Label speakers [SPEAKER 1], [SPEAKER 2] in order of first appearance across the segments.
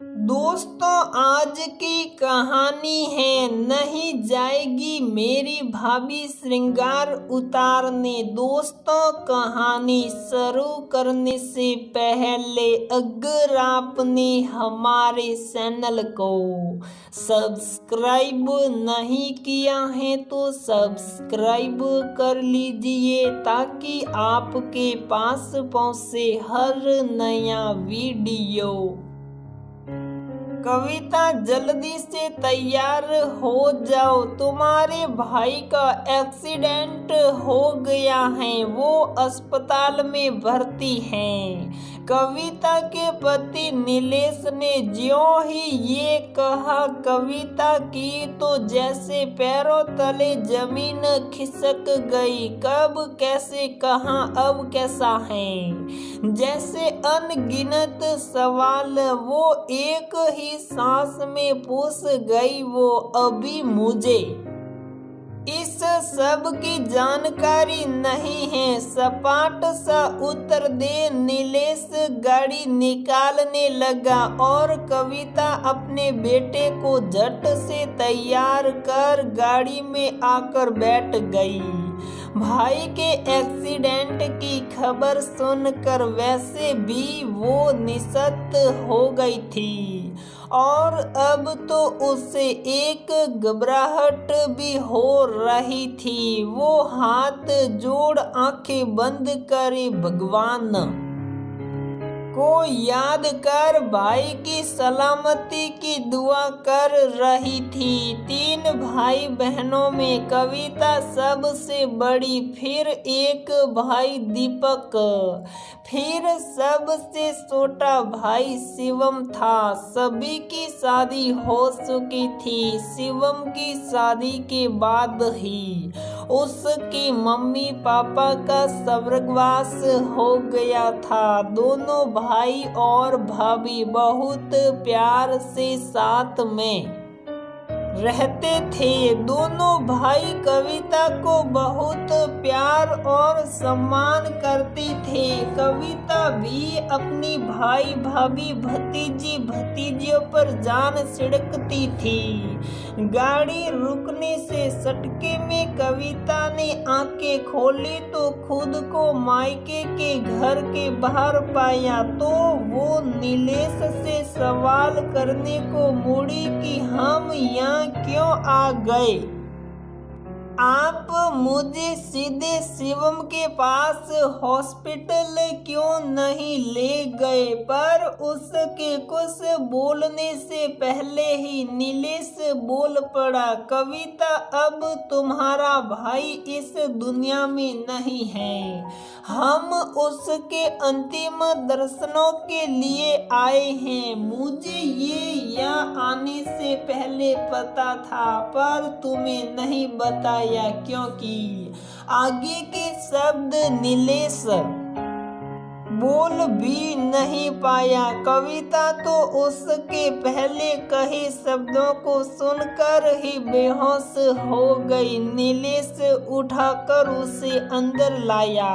[SPEAKER 1] दोस्तों, आज की कहानी है नहीं जाएगी मेरी भाभी श्रृंगार उतारने। दोस्तों, कहानी शुरू करने से पहले अगर आपने हमारे चैनल को सब्सक्राइब नहीं किया है तो सब्सक्राइब कर लीजिए ताकि आपके पास पहुंचे हर नया वीडियो। कविता, जल्दी से तैयार हो जाओ, तुम्हारे भाई का एक्सीडेंट हो गया है, वो अस्पताल में भर्ती हैं। कविता के पति नीलेश ने ज्यों ही ये कहा कविता की तो जैसे पैरों तले जमीन खिसक गई। कब, कैसे, कहाँ, अब कैसा है, जैसे अनगिनत सवाल वो एक ही सांस में पूछ गई। वो अभी मुझे इस सब की जानकारी नहीं है, सपाट सा उत्तर दे नीलेश गाड़ी निकालने लगा और कविता अपने बेटे को झट से तैयार कर गाड़ी में आकर बैठ गई। भाई के एक्सीडेंट की खबर सुनकर वैसे भी वो निशब्द हो गई थी और अब तो उससे एक घबराहट भी हो रही थी। वो हाथ जोड़ आंखें बंद करे भगवान को याद कर भाई की सलामती की दुआ कर रही थी। 3 भाई बहनों में कविता सबसे बड़ी, फिर एक भाई दीपक, फिर सबसे छोटा भाई शिवम था। सभी की शादी हो चुकी थी। शिवम की शादी के बाद ही उसकी मम्मी पापा का स्वर्गवास हो गया था। दोनों भाई और भाभी बहुत प्यार से साथ में रहते थे। दोनों भाई कविता को बहुत प्यार और सम्मान करते थे। कविता भी अपनी भाई भाभी भतीजी भतीजियों पर जान छिड़कती थी। गाड़ी रुकने से सटके में कविता ने आंखें खोली तो खुद को मायके के घर के बाहर पाया। तो वो नीलेश से सवाल करने को मुड़ी कि हम यहाँ क्यों आ गए? आप मुझे सीधे शिवम के पास हॉस्पिटल क्यों नहीं ले गए? पर उसके कुछ बोलने से पहले ही नीलेश बोल पड़ा, कविता अब तुम्हारा भाई इस दुनिया में नहीं है। हम उसके अंतिम दर्शनों के लिए आए हैं। मुझे ये यहाँ आने से पहले पता था पर तुम्हें नहीं बताया क्योंकि आगे के शब्द नीलेश बोल भी नहीं पाया। कविता तो उसके पहले कहे शब्दों को सुनकर ही बेहोश हो गई। नीलेश उठाकर उसे अंदर लाया,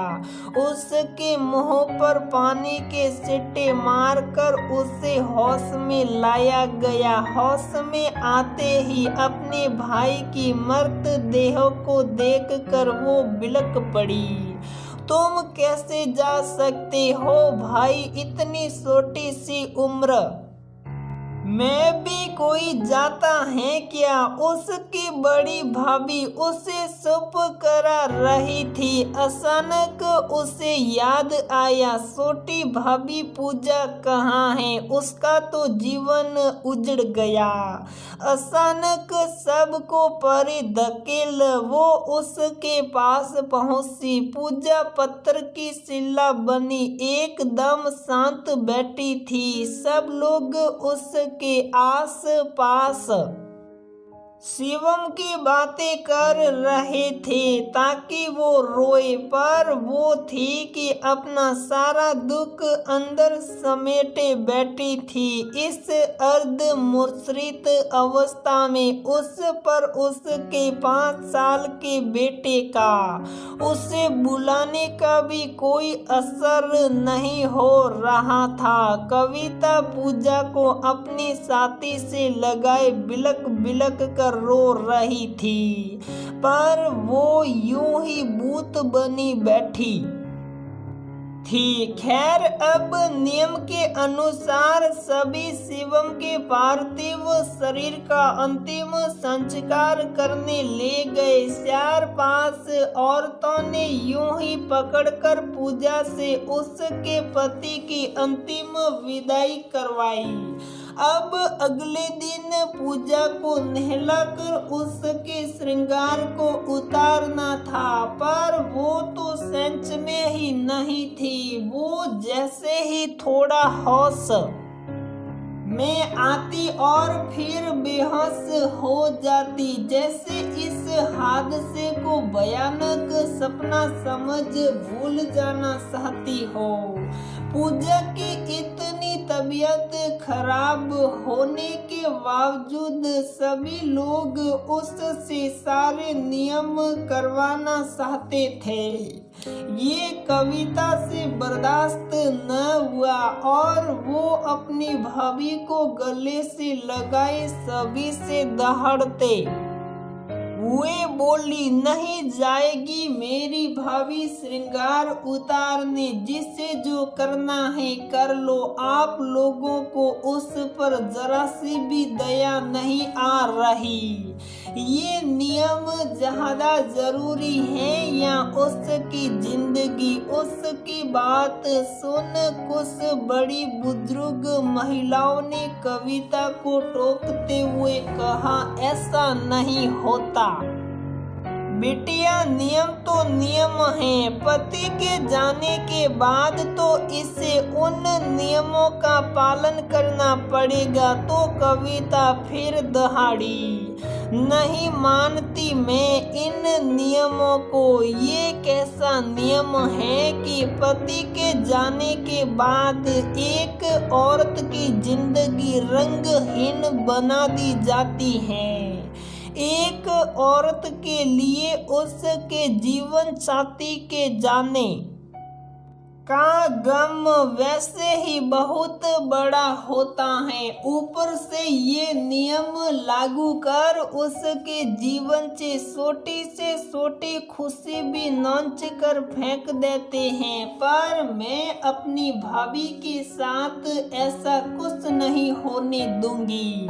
[SPEAKER 1] उसके मुंह पर पानी के छींटे मारकर उसे होश में लाया गया। होश में आते ही अपने भाई की मृत देह को देखकर वो बिलक पड़ी। तुम कैसे जा सकते हो भाई, इतनी छोटी सी उम्र में भी कोई जाता है क्या? उसकी बड़ी भाभी उसे चुप करा रही थी। अचानक उसे याद आया, छोटी भाभी पूजा कहाँ है? उसका तो जीवन उजड़ गया। अचानक सबको परे धकेल वो उसके पास पहुंची। पूजा पत्थर की शिला बनी एकदम शांत बैठी थी। सब लोग उसके आस पास शिवम की बातें कर रहे थे ताकि वो रोए, पर वो थी कि अपना सारा दुख अंदर समेटे बैठी थी। इस अर्ध मुर्शित अवस्था में उस पर उसके 5 साल के बेटे का उसे बुलाने का भी कोई असर नहीं हो रहा था। कविता पूजा को अपनी छाती से लगाए बिलक बिलक कर रो रही थी, पर वो यूं ही भूत बनी बैठी थी। खैर, अब नियम के अनुसार सभी शिवम के पार्थिव शरीर का अंतिम संस्कार करने ले गए। 4-5 औरतों ने यूं ही पकड़कर पूजा से उसके पति की अंतिम विदाई करवाई। अब अगले दिन पूजा को नहलाकर उसके श्रृंगार को उतारना था, पर वो तो सेंच में ही नहीं थी। वो जैसे ही थोड़ा होश में आती और फिर बेहोश हो जाती, जैसे इस हादसे को भयानक सपना समझ भूल जाना चाहती हो। पूजा की इतनी तबीयत खराब होने के बावजूद सभी लोग उससे सारे नियम करवाना चाहते थे। ये कविता से बर्दाश्त न हुआ और वो अपनी भाभी को गले से लगाए सभी से दहाड़ते हुए बोली, नहीं जाएगी मेरी भाभी श्रृंगार उतारने, जिसे जो करना है कर लो। आप लोगों को उस पर जरा सी भी दया नहीं आ रही। ये नियम ज्यादा जरूरी है या उसकी जिंदगी? उसकी बात सुन कुछ बड़ी बुजुर्ग महिलाओं ने कविता को टोकते हुए कहा, ऐसा नहीं होता बिटिया, नियम तो नियम है। पति के जाने के बाद तो इसे उन नियमों का पालन करना पड़ेगा। तो कविता फिर दहाड़ी, नहीं मानती मैं इन नियमों को। ये कैसा नियम है कि पति के जाने के बाद एक औरत की जिंदगी रंगहीन बना दी जाती है। एक औरत के लिए उसके जीवन साथी के जाने का गम वैसे ही बहुत बड़ा होता है। ऊपर से ये नियम लागू कर उसके जीवन से छोटी खुशी भी नोच कर फेंक देते हैं। पर मैं अपनी भाभी के साथ ऐसा कुछ नहीं होने दूंगी।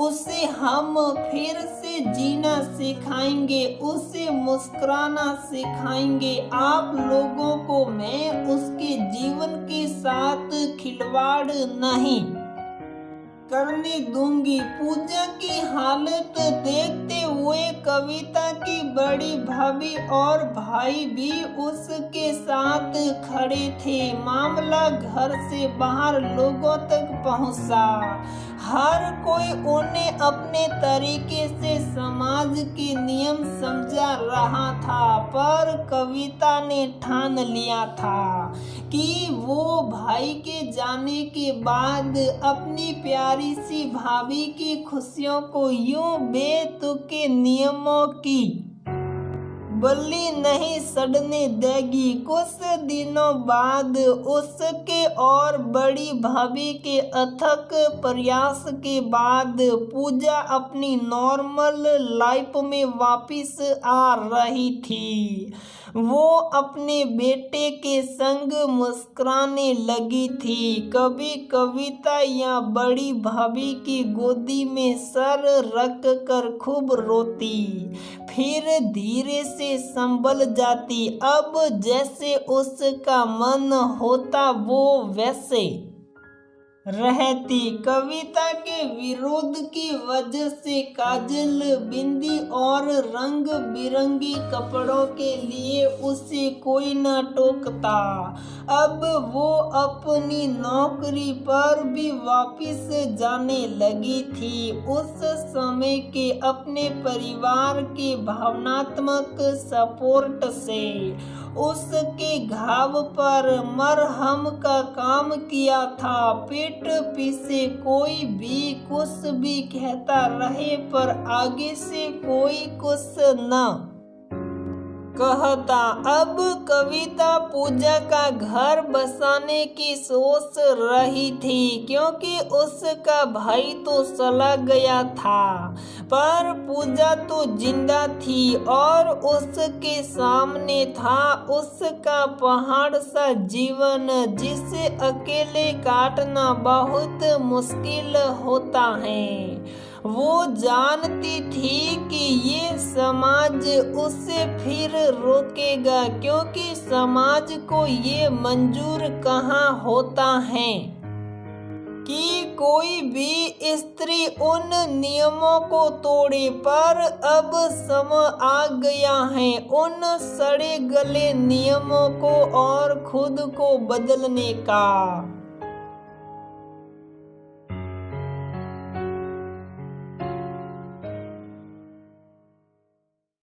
[SPEAKER 1] उसे हम फिर से जीना सिखाएंगे, उसे मुस्कुराना सिखाएंगे। आप लोगों को मैं उसके जीवन के साथ खिलवाड़ नहीं करने दूंगी। पूजा की हालत देखते हुए कविता की बड़ी भाभी और भाई भी उसके साथ खड़े थे। मामला घर से बाहर लोगों तक पहुंचा। हर कोई उन्हें अपने तरीके से समाज के नियम समझा रहा था, पर कविता ने ठान लिया था कि वो भाई के जाने के बाद अपनी प्यारी सी भाभी की खुशियों को यूं बेतुके नियमों की बल्ली नहीं सड़ने देगी। कुछ दिनों बाद उसके और बड़ी भाभी के अथक प्रयास के बाद पूजा अपनी नॉर्मल लाइफ में वापस आ रही थी। वो अपने बेटे के संग मुस्कुराने लगी थी। कभी कविता या बड़ी भाभी की गोदी में सर रख कर खूब रोती, फिर धीरे से संभल जाती। अब जैसे उसका मन होता वो वैसे रहती। कविता के विरोध की वजह से काजल, बिंदी और रंग बिरंगी कपड़ों के लिए उसे कोई न टोकता। अब वो अपनी नौकरी पर भी वापस जाने लगी थी। उस समय के अपने परिवार के भावनात्मक सपोर्ट से उसके घाव पर मरहम का काम किया था। पीठ पीछे कोई भी कुछ भी कहता रहे पर आगे से कोई कुछ न कहता। अब कविता पूजा का घर बसाने की सोच रही थी, क्योंकि उसका भाई तो चला गया था, पर पूजा तो जिंदा थी और उसके सामने था उसका पहाड़ सा जीवन, जिसे अकेले काटना बहुत मुश्किल होता है। वो जानती थी कि ये समाज उसे फिर रोकेगा, क्योंकि समाज को ये मंजूर कहाँ होता है कि कोई भी स्त्री उन नियमों को तोड़े। पर अब समय आ गया है उन सड़े गले नियमों को और खुद को बदलने का।